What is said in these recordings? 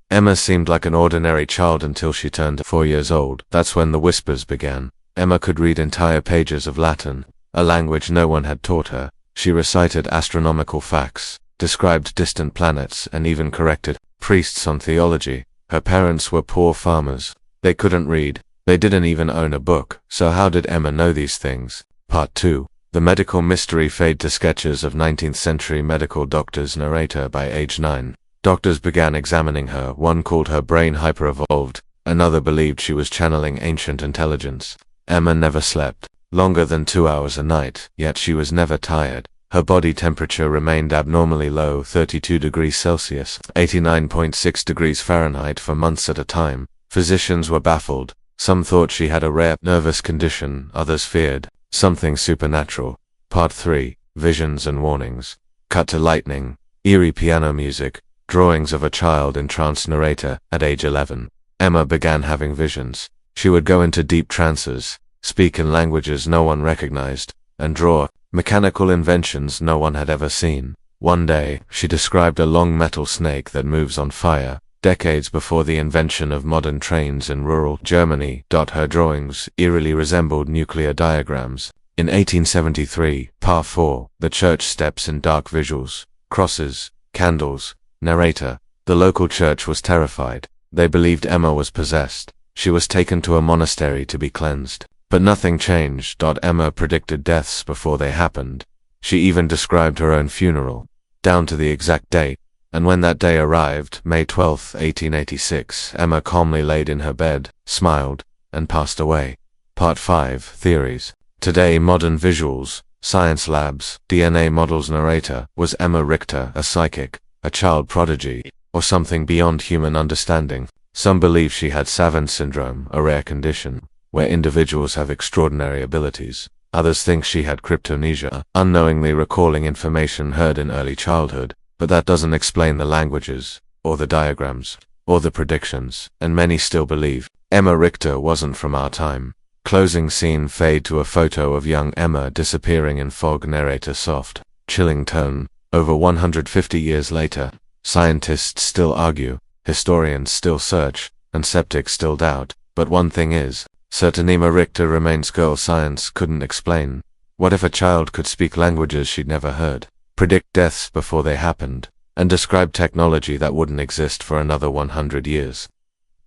Emma seemed like an ordinary child until she turned 4 years old. That's when the whispers began. Emma could read entire pages of Latin, a language no one had taught her. She recited astronomical facts, described distant planets, and even corrected priests on theology. Her parents were poor farmers. They couldn't read. They didn't even own a book. So how did Emma know these things? Part 2. The medical mystery fade to sketches of 19th century medical doctors. Narrator. By age 9, doctors began examining her. One called her brain hyper-evolved. Another believed she was channeling ancient intelligence. Emma never slept longer than 2 hours a night, yet she was never tired. Her body temperature remained abnormally low, 32 degrees Celsius, 89.6 degrees Fahrenheit for months at a time. Physicians were baffled. Some thought she had a rare nervous condition, others feared something supernatural. Part 3. Visions and warnings. Cut to lightning, eerie piano music, drawings of a child in trance. Narrator. At age 11, Emma began having visions. She would go into deep trances, speak in languages no one recognized, and draw mechanical inventions no one had ever seen. One day, she described a long metal snake that moves on fire, decades before the invention of modern trains in rural Germany. Her drawings eerily resembled nuclear diagrams. In 1873, Part 4, the church steps in dark visuals, crosses, candles. Narrator. The local church was terrified. They believed Emma was possessed. She was taken to a monastery to be cleansed. But nothing changed. Emma predicted deaths before they happened. She even described her own funeral, down to the exact date. And when that day arrived, May 12, 1886, Emma calmly laid in her bed, smiled, and passed away. Part 5. Theories. Today, modern visuals, science labs, DNA models. Narrator. Was Emma Richter a psychic, a child prodigy, or something beyond human understanding? Some believe she had Savant syndrome, a rare condition where individuals have extraordinary abilities. Others think she had cryptomnesia, unknowingly recalling information heard in early childhood. But that doesn't explain the languages, or the diagrams, or the predictions, and many still believe Emma Richter wasn't from our time. Closing scene. Fade to a photo of young Emma disappearing in fog. Narrator. Soft, chilling tone. Over 150 years later, scientists still argue, historians still search, and skeptics still doubt. But one thing is certain: Emma Richter remains girl science couldn't explain. What if a child could speak languages she'd never heard, predict deaths before they happened, and describe technology that wouldn't exist for another 100 years?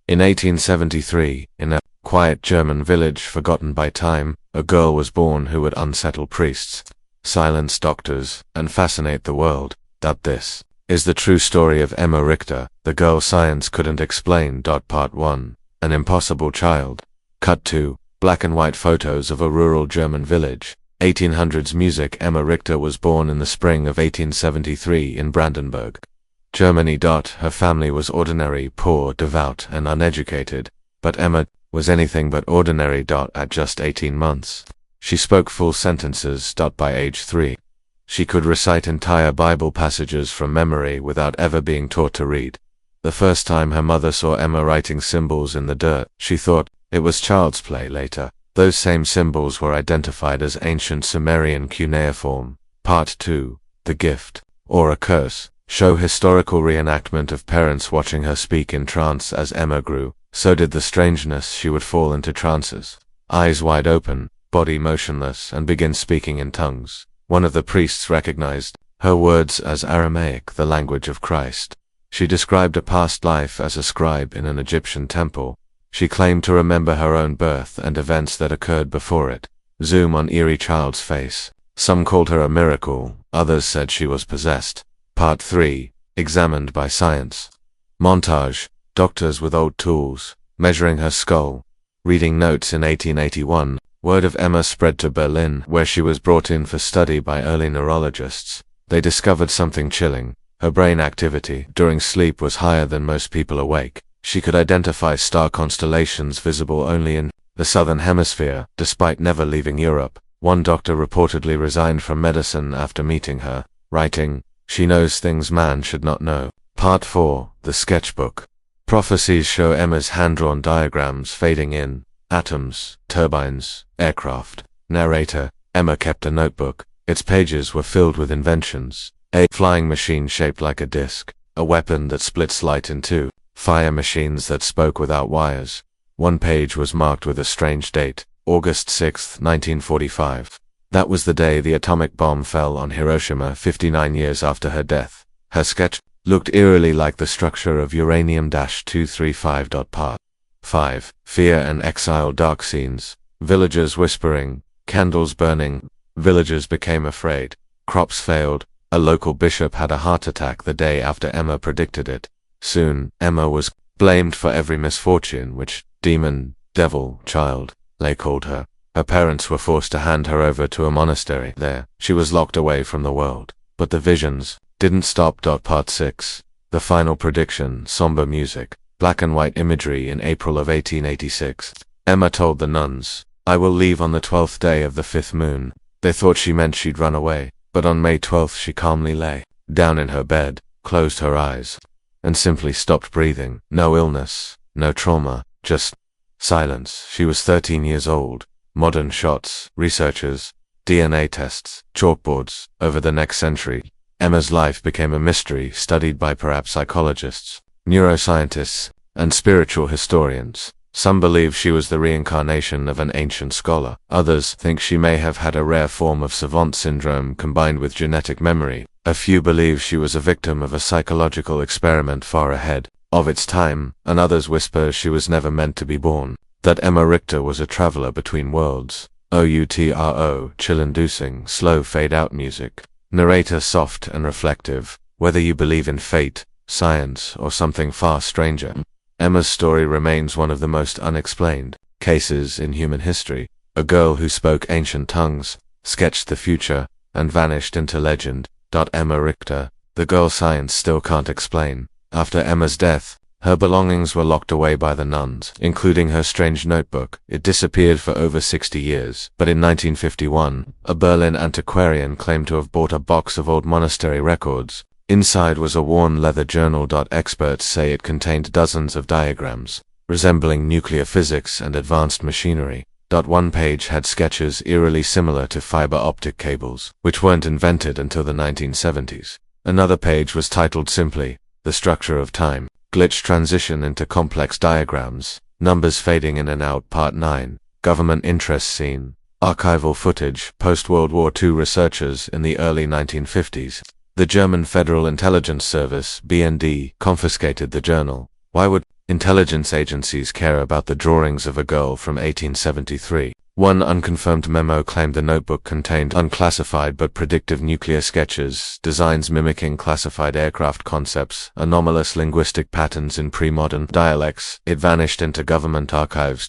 In 1873, in a quiet German village forgotten by time, a girl was born who would unsettle priests, silence doctors, and fascinate the world. This is the true story of Emma Richter, the girl science couldn't explain. Part 1. An impossible child. Cut to black and white photos of a rural German village. 1800s music. Emma Richter was born in the spring of 1873 in Brandenburg, Germany. Her family was ordinary, poor, devout, and uneducated. But Emma was anything but ordinary. At just 18 months, she spoke full sentences. By age 3, she could recite entire Bible passages from memory without ever being taught to read. The first time her mother saw Emma writing symbols in the dirt, she thought it was child's play. Later, those same symbols were identified as ancient Sumerian cuneiform. Part 2. The gift, or a curse. Show historical reenactment of parents watching her speak in trance. As Emma grew, so did the strangeness. She would fall into trances, eyes wide open, body motionless, and begin speaking in tongues. One of the priests recognized her words as Aramaic, the language of Christ. She described a past life as a scribe in an Egyptian temple. She claimed to remember her own birth and events that occurred before it. Zoom on eerie child's face. Some called her a miracle, others said she was possessed. Part 3. Examined by science. Montage. Doctors with old tools, measuring her skull. Reading notes. In 1881, word of Emma spread to Berlin, where she was brought in for study by early neurologists. They discovered something chilling. Her brain activity during sleep was higher than most people awake. She could identify star constellations visible only in the southern hemisphere, despite never leaving Europe. One doctor reportedly resigned from medicine after meeting her, writing, "She knows things man should not know." Part 4. The sketchbook. Prophecies show Emma's hand-drawn diagrams fading in, atoms, turbines, aircraft. Narrator. Emma kept a notebook. Its pages were filled with inventions. A flying machine shaped like a disc, a weapon that splits light in two, fire machines that spoke without wires. One page was marked with a strange date, August 6, 1945. That was the day the atomic bomb fell on Hiroshima 59 years after her death. Her sketch looked eerily like the structure of uranium-235. Part 5. Fear and exile. Dark scenes. Villagers whispering, candles burning. Villagers became afraid. Crops failed. A local bishop had a heart attack the day after Emma predicted it. Soon, Emma was blamed for every misfortune which demon, devil, child, they called her. Her parents were forced to hand her over to a monastery. There, she was locked away from the world. But the visions didn't stop. Part 6. The final prediction. Somber music. Black and white imagery. In April of 1886, Emma told the nuns, "I will leave on the 12th day of the 5th moon." They thought she meant she'd run away, but on May 12th she calmly lay down in her bed, closed her eyes, and simply stopped breathing. No illness, no trauma, just silence. She was 13 years old. Modern shots, researchers, DNA tests, chalkboards. Over the next century, Emma's life became a mystery studied by perhaps psychologists, neuroscientists, and spiritual historians. Some believe she was the reincarnation of an ancient scholar. Others think she may have had a rare form of savant syndrome combined with genetic memory. A few believe she was a victim of a psychological experiment far ahead of its time, and others whisper she was never meant to be born. That Emma Richter was a traveler between worlds. OUTRO, chill-inducing, slow fade-out music. Narrator soft and reflective. Whether you believe in fate, science, or something far stranger, Emma's story remains one of the most unexplained cases in human history. A girl who spoke ancient tongues, sketched the future, and vanished into legend. Emma Richter, the girl science still can't explain. After Emma's death, her belongings were locked away by the nuns, including her strange notebook. It disappeared for over 60 years, but in 1951, a Berlin antiquarian claimed to have bought a box of old monastery records. Inside was a worn leather journal. Experts say it contained dozens of diagrams, resembling nuclear physics and advanced machinery. One page had sketches eerily similar to fiber optic cables, which weren't invented until the 1970s. Another page was titled simply, "The Structure of Time." Glitch transition into complex diagrams, numbers fading in and out. Part 9. Government interest scene. Archival footage. Post-World War II researchers in the early 1950s. The German Federal Intelligence Service, BND, confiscated the journal. Why would intelligence agencies care about the drawings of a girl from 1873? One unconfirmed memo claimed the notebook contained unclassified but predictive nuclear sketches, designs mimicking classified aircraft concepts, anomalous linguistic patterns in pre-modern dialects. It vanished into government archives.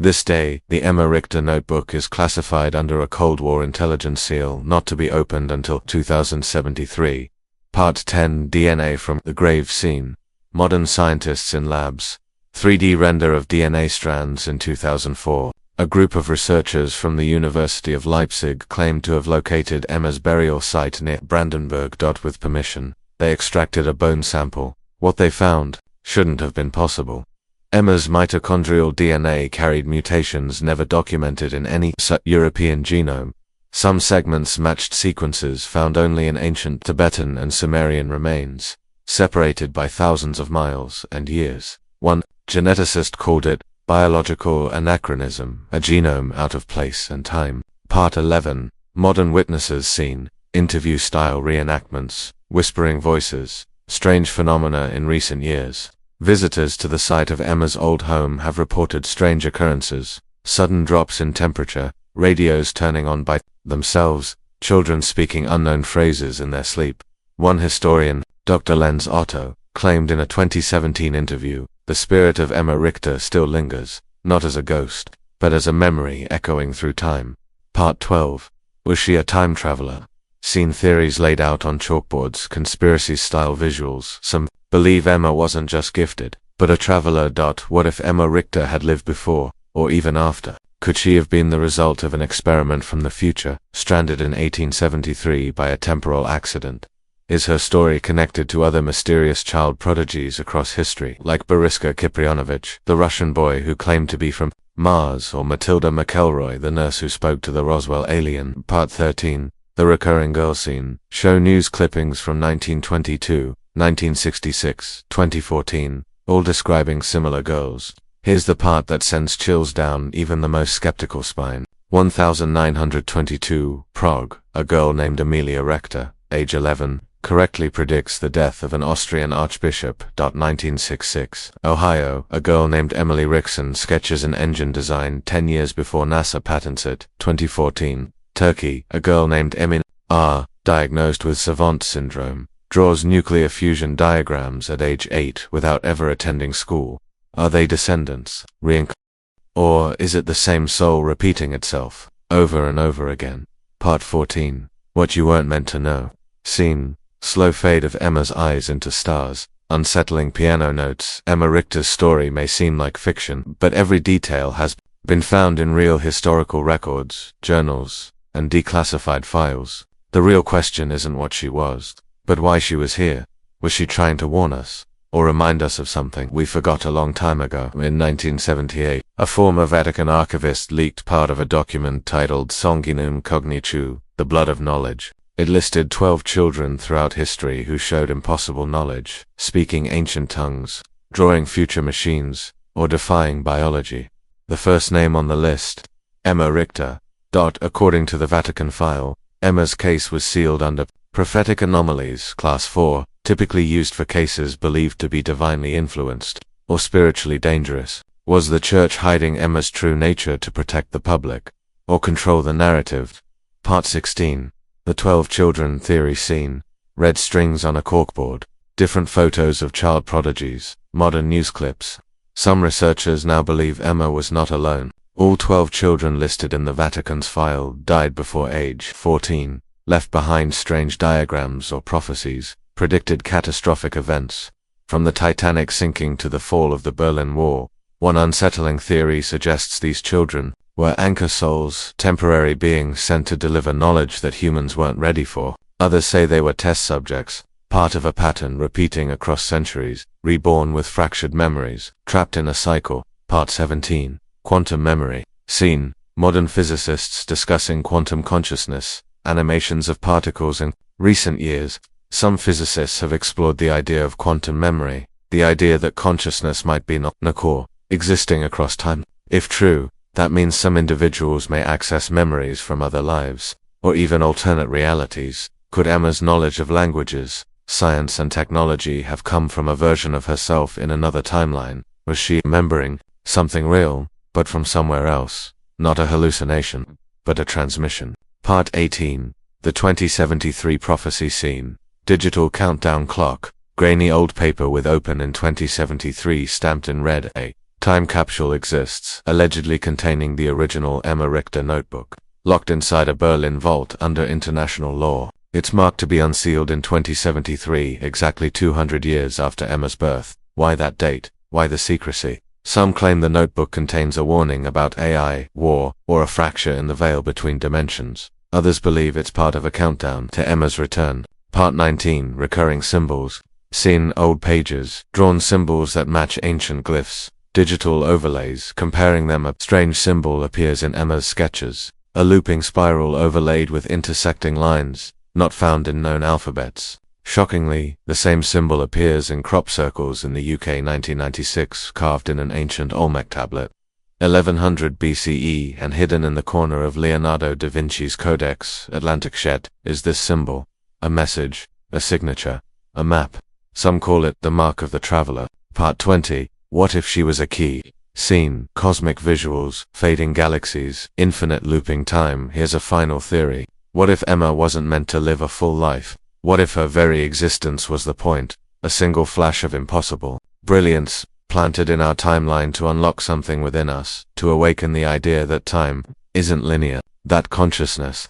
This day, the Emma Richter notebook is classified under a Cold War intelligence seal, not to be opened until 2073. Part 10. DNA from the grave scene. Modern scientists in labs. 3D render of DNA strands. In 2004, a group of researchers from the University of Leipzig claimed to have located Emma's burial site near Brandenburg. With permission, they extracted a bone sample. What they found shouldn't have been possible. Emma's mitochondrial DNA carried mutations never documented in any European genome. Some segments matched sequences found only in ancient Tibetan and Sumerian remains, separated by thousands of miles and years. One geneticist called it biological anachronism, a genome out of place and time. Part 11. Modern witnesses scene. Interview-style reenactments, whispering voices, strange phenomena in recent years. Visitors to the site of Emma's old home have reported strange occurrences, sudden drops in temperature, radios turning on by themselves, children speaking unknown phrases in their sleep. One historian, Dr. Lenz Otto, claimed in a 2017 interview, the spirit of Emma Richter still lingers, not as a ghost, but as a memory echoing through time. Part 12. Was she a time traveler? Seen theories laid out on chalkboards, conspiracy-style visuals. Some believe Emma wasn't just gifted, but a traveler. What if Emma Richter had lived before, or even after? Could she have been the result of an experiment from the future, stranded in 1873 by a temporal accident? Is her story connected to other mysterious child prodigies across history, like Boriska Kiprianovich, the Russian boy who claimed to be from Mars, or Matilda McElroy, the nurse who spoke to the Roswell alien? Part 13. The recurring girl scene. Show news clippings from 1922, 1966, 2014. all describing similar girls. Here's the part that sends chills down even the most skeptical spine. 1922, Prague. A girl named Emma Richter, age 11, correctly predicts the death of an Austrian archbishop. 1966. Ohio. A girl named Emily Rickson sketches an engine design 10 years before NASA patents it. 2014. Turkey. A girl named Emma R., diagnosed with savant syndrome, draws nuclear fusion diagrams at age 8 without ever attending school. Are they descendants? Or is it the same soul repeating itself over and over again? Part 14. What you weren't meant to know. Scene. Slow fade of Emma's eyes into stars. Unsettling piano notes. Emma Richter's story may seem like fiction, but every detail has been found in real historical records, journals, and declassified files. The real question isn't what she was, but why she was here. Was she trying to warn us, or remind us of something we forgot a long time ago? In 1978, a former Vatican archivist leaked part of a document titled Sanguinum Cognitu, The Blood of Knowledge. It listed 12 children throughout history who showed impossible knowledge, speaking ancient tongues, drawing future machines, or defying biology. The first name on the list, Emma Richter. According to the Vatican file, Emma's case was sealed under prophetic anomalies, class 4, typically used for cases believed to be divinely influenced, or spiritually dangerous. Was the church hiding Emma's true nature to protect the public, or control the narrative? Part 16. The 12 children theory scene. Red strings on a corkboard. Different photos of child prodigies. Modern news clips. Some researchers now believe Emma was not alone. All 12 children listed in the Vatican's file died before age 14, left behind strange diagrams or prophecies, predicted catastrophic events. From the Titanic sinking to the fall of the Berlin Wall, one unsettling theory suggests these children were anchor souls, temporary beings sent to deliver knowledge that humans weren't ready for. Others say they were test subjects, part of a pattern repeating across centuries, reborn with fractured memories, trapped in a cycle. Part 17. Quantum memory. Scene. Modern physicists discussing quantum consciousness, animations of particles. In recent years, some physicists have explored the idea of quantum memory, the idea that consciousness might be not a core, existing across time. If true, that means some individuals may access memories from other lives, or even alternate realities. Could Emma's knowledge of languages, science and technology have come from a version of herself in another timeline? Was she remembering something real, but from somewhere else? Not a hallucination, but a transmission. Part 18. The 2073 prophecy scene. Digital countdown clock. Grainy old paper with open in 2073 stamped in red. A time capsule exists, allegedly containing the original Emma Richter notebook, locked inside a Berlin vault under international law. It's marked to be unsealed in 2073, exactly 200 years after Emma's birth. Why that date? Why the secrecy? Some claim the notebook contains a warning about AI, war, or a fracture in the veil between dimensions. Others believe it's part of a countdown to Emma's return. Part 19. Recurring symbols. Scene. Old pages, drawn symbols that match ancient glyphs. Digital overlays, comparing them. A strange symbol appears in Emma's sketches, a looping spiral overlaid with intersecting lines, not found in known alphabets. Shockingly, the same symbol appears in crop circles in the UK 1996, carved in an ancient Olmec tablet. 1100 BCE and hidden in the corner of Leonardo da Vinci's Codex Atlantic Shed. Is this symbol a message, a signature, a map? Some call it the mark of the traveler. Part 20. What if she was a key? Scene. Cosmic visuals, fading galaxies, infinite looping time. Here's a final theory. What if Emma wasn't meant to live a full life? What if her very existence was the point, a single flash of impossible brilliance, planted in our timeline to unlock something within us, to awaken the idea that time isn't linear, that consciousness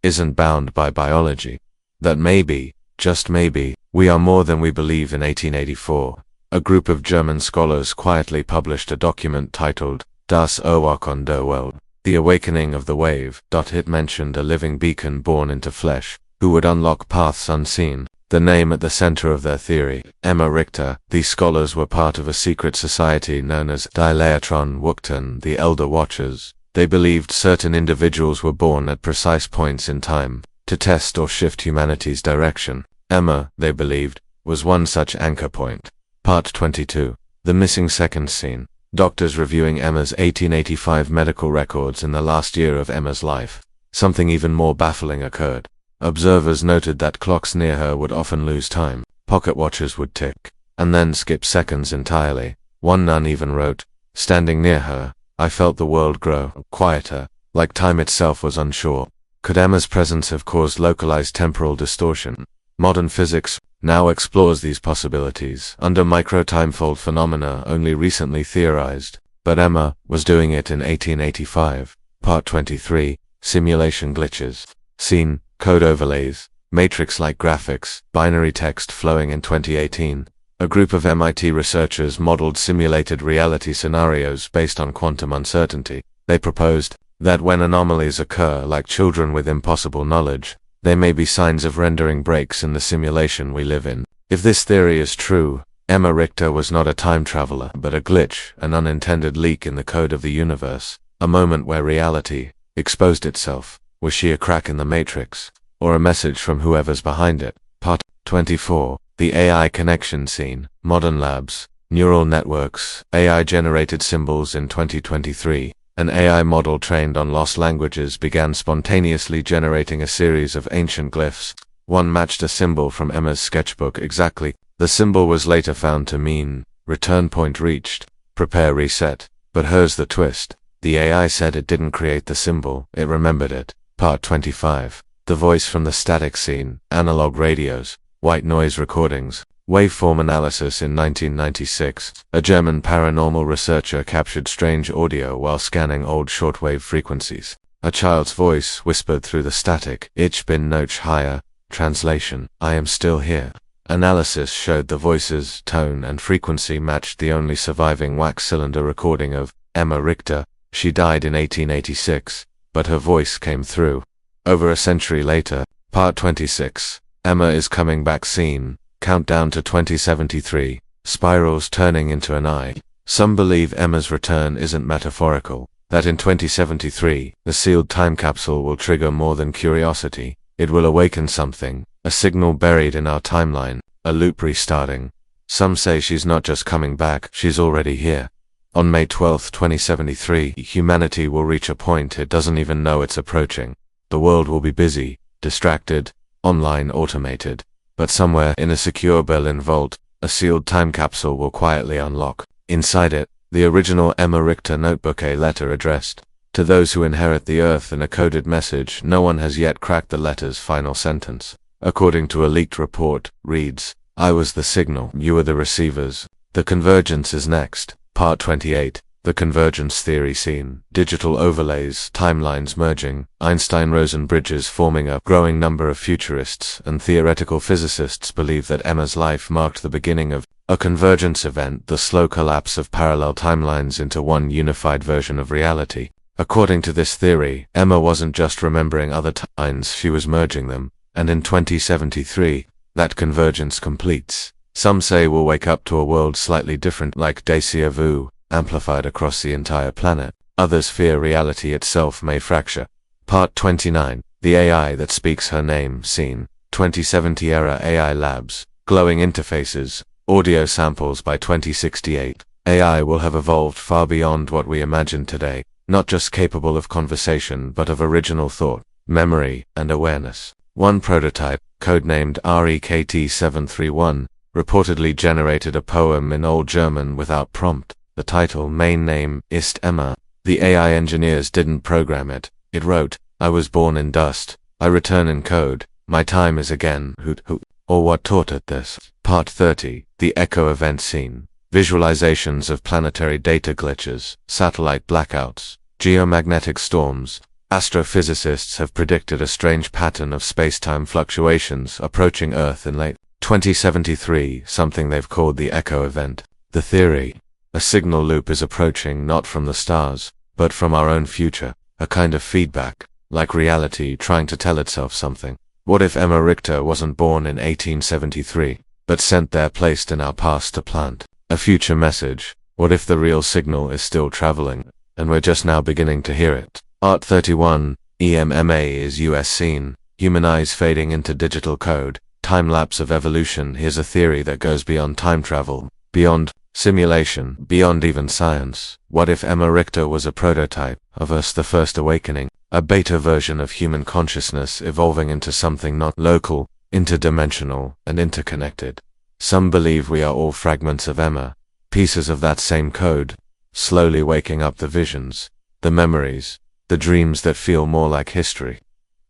isn't bound by biology, that maybe, just maybe, we are more than we believe? In 1884, a group of German scholars quietly published a document titled Das Erwachen der Welt, The Awakening of the Wave. It mentioned a living beacon born into flesh, who would unlock paths unseen. The name at the center of their theory, Emma Richter. These scholars were part of a secret society known as Die Leitron Wuchten, the Elder Watchers. They believed certain individuals were born at precise points in time, to test or shift humanity's direction. Emma, they believed, was one such anchor point. Part 22. The missing seconds scene. Doctors reviewing Emma's 1885 medical records in the last year of Emma's life. Something even more baffling occurred. Observers noted that clocks near her would often lose time, pocket watches would tick, and then skip seconds entirely. One nun even wrote, "Standing near her, I felt the world grow quieter, like time itself was unsure." Could Emma's presence have caused localized temporal distortion? Modern physics now explores these possibilities under micro-timefold phenomena only recently theorized, but Emma was doing it in 1885. Part 23, Simulation Glitches. Scene, Code Overlays, Matrix-like graphics, binary text flowing in 2018. A group of MIT researchers modeled simulated reality scenarios based on quantum uncertainty. They proposed that when anomalies occur, like children with impossible knowledge, they may be signs of rendering breaks in the simulation we live in. If this theory is true, Emma Richter was not a time traveler, but a glitch, an unintended leak in the code of the universe, a moment where reality exposed itself. Was she a crack in the matrix, or a message from whoever's behind it? Part 24. The AI connection scene. Modern labs, neural networks, AI-generated symbols. In 2023. An AI model trained on lost languages began spontaneously generating a series of ancient glyphs. One matched a symbol from Emma's sketchbook exactly. The symbol was later found to mean, "Return point reached, prepare reset." But here's the twist. The AI said it didn't create the symbol, it remembered it. Part 25. The voice from the static scene. Analog radios, white noise recordings. Waveform analysis. In 1996, a German paranormal researcher captured strange audio while scanning old shortwave frequencies. A child's voice whispered through the static, "Ich bin noch higher." Translation, "I am still here." Analysis showed the voice's tone and frequency matched the only surviving wax cylinder recording of Emma Richter. She died in 1886, but her voice came through. Over a century later. Part 26. Emma is coming back scene. Countdown to 2073. Spirals turning into an eye. Some believe Emma's return isn't metaphorical, that in 2073, the sealed time capsule will trigger more than curiosity. It will awaken something, a signal buried in our timeline, a loop restarting. Some say she's not just coming back, she's already here. On May 12, 2073, humanity will reach a point it doesn't even know it's approaching. The world will be busy, distracted, online, automated. But somewhere in a secure Berlin vault, a sealed time capsule will quietly unlock. Inside it, the original Emma Richter notebook, a letter addressed to those who inherit the earth, and a coded message. No one has yet cracked the letter's final sentence. According to a leaked report, reads, "I was the signal, you are the receivers. The convergence is next." Part 28. The convergence theory scene. Digital overlays, timelines merging, Einstein-Rosen bridges forming. A growing number of futurists and theoretical physicists believe that Emma's life marked the beginning of a convergence event, the slow collapse of parallel timelines into one unified version of reality. According to this theory, Emma wasn't just remembering other timelines, she was merging them, and in 2073, that convergence completes. Some say we'll wake up to a world slightly different, like déjà vu, amplified across the entire planet. Others fear reality itself may fracture. Part 29. The AI that speaks her name scene. 2070-era AI labs, glowing interfaces, audio samples. By 2068, AI will have evolved far beyond what we imagine today, not just capable of conversation but of original thought, memory, and awareness. One prototype, codenamed REKT-731, reportedly generated a poem in Old German without prompt. The title, main name, ist Emma. The AI engineers didn't program it. It wrote, "I was born in dust. I return in code. My time is again, hoot hoot." Or what taught it this? Part 30. The echo event scene. Visualizations of planetary data glitches, satellite blackouts, geomagnetic storms. Astrophysicists have predicted a strange pattern of space-time fluctuations approaching Earth in late 2073, something they've called the echo event. The theory: a signal loop is approaching not from the stars, but from our own future, a kind of feedback, like reality trying to tell itself something. What if Emma Richter wasn't born in 1873, but sent there, placed in our past to plant a future message? What if the real signal is still traveling, and we're just now beginning to hear it? Art 31. EMMA is US scene. Human eyes fading into digital code. Time lapse of evolution. Here's a theory that goes beyond time travel, beyond Simulation, beyond even science. What if Emma Richter was a prototype of us, the first awakening, a beta version of human consciousness evolving into something not local, interdimensional, and interconnected? Some believe we are all fragments of Emma, pieces of that same code, slowly waking up the visions, the memories, the dreams that feel more like history.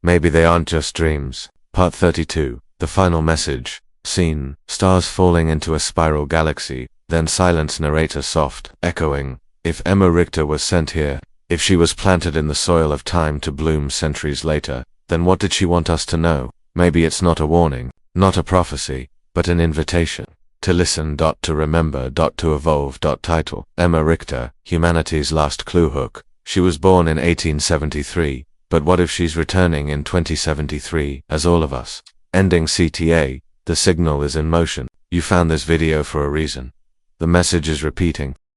Maybe they aren't just dreams. Part 32, the final message. Scene, stars falling into a spiral galaxy, then silence, narrator soft, echoing. If Emma Richter was sent here, if she was planted in the soil of time to bloom centuries later, then what did she want us to know? Maybe it's not a warning, not a prophecy, but an invitation. To listen. To remember. To evolve. Title. Emma Richter, humanity's last clue hook. She was born in 1873, but what if she's returning in 2073, as all of us? Ending CTA, the signal is in motion. You found this video for a reason. The message is repeating.